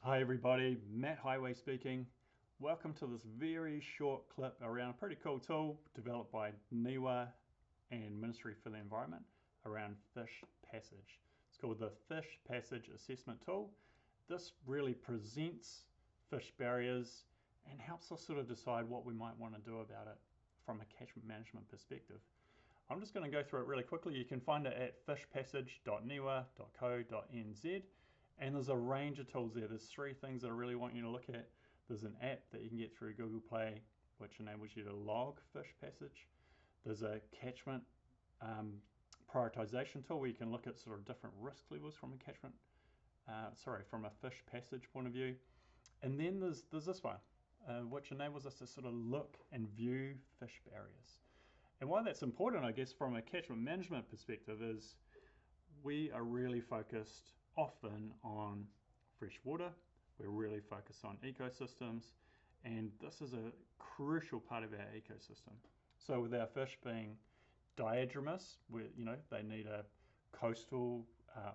Hi everybody, Matt Highway speaking. Welcome to this very short clip around a pretty cool tool developed by NIWA and Ministry for the Environment around fish passage. It's called the Fish Passage Assessment Tool. This really presents fish barriers and helps us sort of decide what we might want to do about it from a catchment management perspective. I'm just going to go through it really quickly. You can find it at fishpassage.niwa.co.nz. And there's a range of tools there. There's three things that I really want you to look at. There's an app that you can get through Google Play, which enables you to log fish passage. There's a catchment prioritization tool where you can look at sort of different risk levels from a catchment, from a fish passage point of view. And then there's this one, which enables us to sort of look and view fish barriers. And why that's important, I guess, from a catchment management perspective is we are really focused often on fresh water. We're really focused on ecosystems, and this is a crucial part of our ecosystem. So with our fish being diadromous, they need a coastal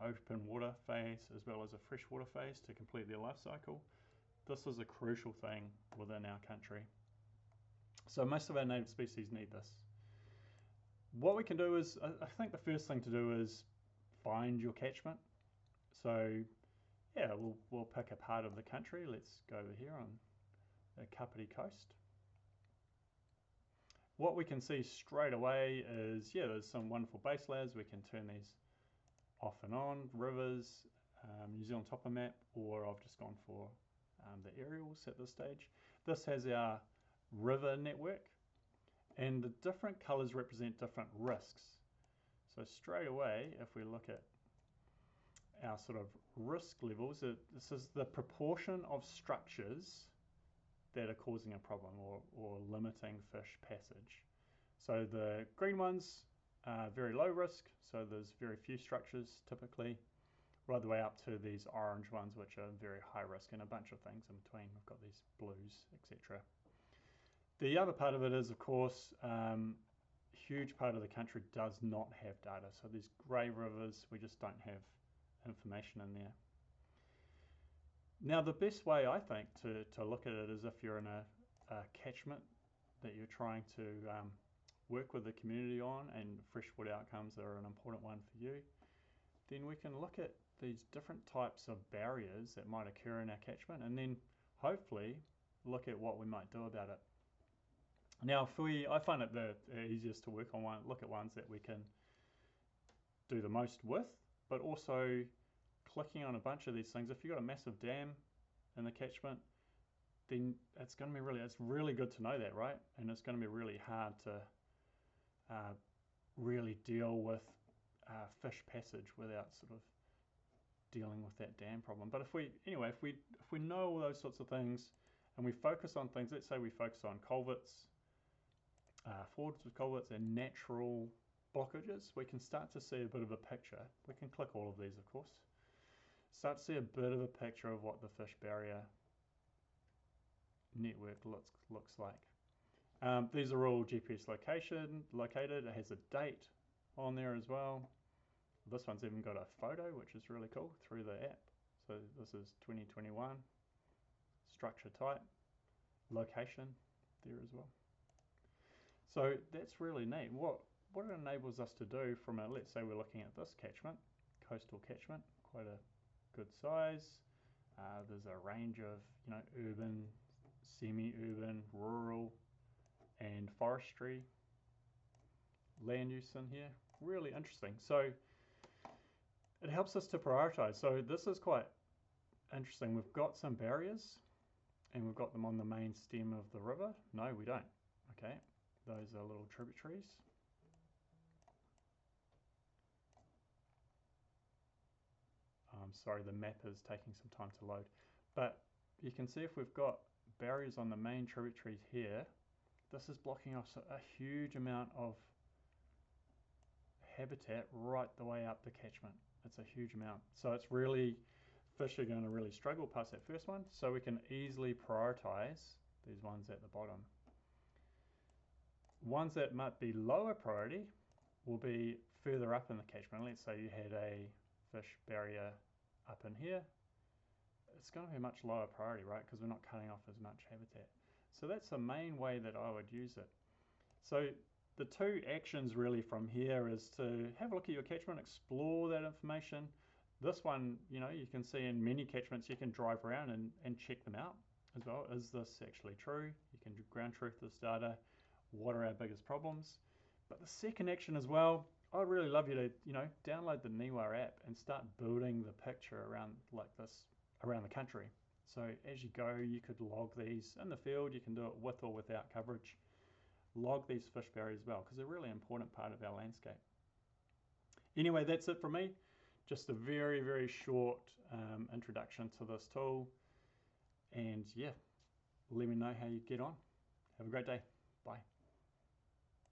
open water phase as well as a freshwater phase to complete their life cycle. This is a crucial thing within our country. So most of our native species need this. What we can do is, I think the first thing to do is find your catchment. So yeah, we'll pick a part of the country. Let's go over here on the Kapiti coast. What we can see straight away is, there's some wonderful base layers. We can turn these off and on, rivers, New Zealand topo map, or I've just gone for the aerials at this stage. This has our river network, and the different colors represent different risks. So straight away, if we look at our sort of risk levels, this is the proportion of structures that are causing a problem or limiting fish passage. So the green ones are very low risk, so there's very few structures typically, right the way up to these orange ones, which are very high risk, and a bunch of things in between. We've got these blues, etc. The other part of it is, of course, huge part of the country does not have data. So these grey rivers, we just don't have information in there. Now the best way, I think, to look at it is if you're in a catchment that you're trying to work with the community on, and freshwater outcomes are an important one for you, then we can look at these different types of barriers that might occur in our catchment, and then hopefully look at what we might do about it. Now I find it the easiest to look at ones that we can do the most with, but also clicking on a bunch of these things. If you've got a massive dam in the catchment, then it's really good to know that, right? And it's going to be really hard to really deal with fish passage without sort of dealing with that dam problem. But if we know all those sorts of things and we focus on things, let's say we focus on culverts, forwards with culverts and natural blockages, we can start to see a bit of a picture. We can click all of these, of course. Start to see a bit of a picture of what the fish barrier network looks like. These are all GPS located. It has a date on there as well. This one's even got a photo, which is really cool, through the app. So this is 2021. Structure type, location there as well. So that's really neat. What it enables us to do from let's say we're looking at this catchment, coastal catchment, quite a good size. There's a range of urban, semi-urban, rural, and forestry land use in here. Really interesting. So it helps us to prioritize. So this is quite interesting. We've got some barriers, and we've got them on the main stem of the river. No, we don't. Okay, those are little tributaries. I'm sorry, the map is taking some time to load, but you can see if we've got barriers on the main tributaries here, this is blocking off a huge amount of habitat right the way up the catchment. It's a huge amount. So it's really, fish are going to really struggle past that first one, so we can easily prioritize these ones at the bottom. Ones that might be lower priority will be further up in the catchment. Let's say you had a fish barrier up in here. it's going to be a much lower priority, right? Because we're not cutting off as much habitat. So that's the main way that I would use it. So the two actions really from here is to have a look at your catchment, explore that information. This one, you can see in many catchments, you can drive around and check them out as well. Is this actually true? You can ground truth this data. What are our biggest problems? But the second action as well, I'd really love you to, download the NIWA app and start building the picture around like this around the country. So as you go, you could log these in the field. You can do it with or without coverage. Log these fish barriers as well, because they're a really important part of our landscape. Anyway, that's it from me. Just a very, very short introduction to this tool. And yeah, let me know how you get on. Have a great day.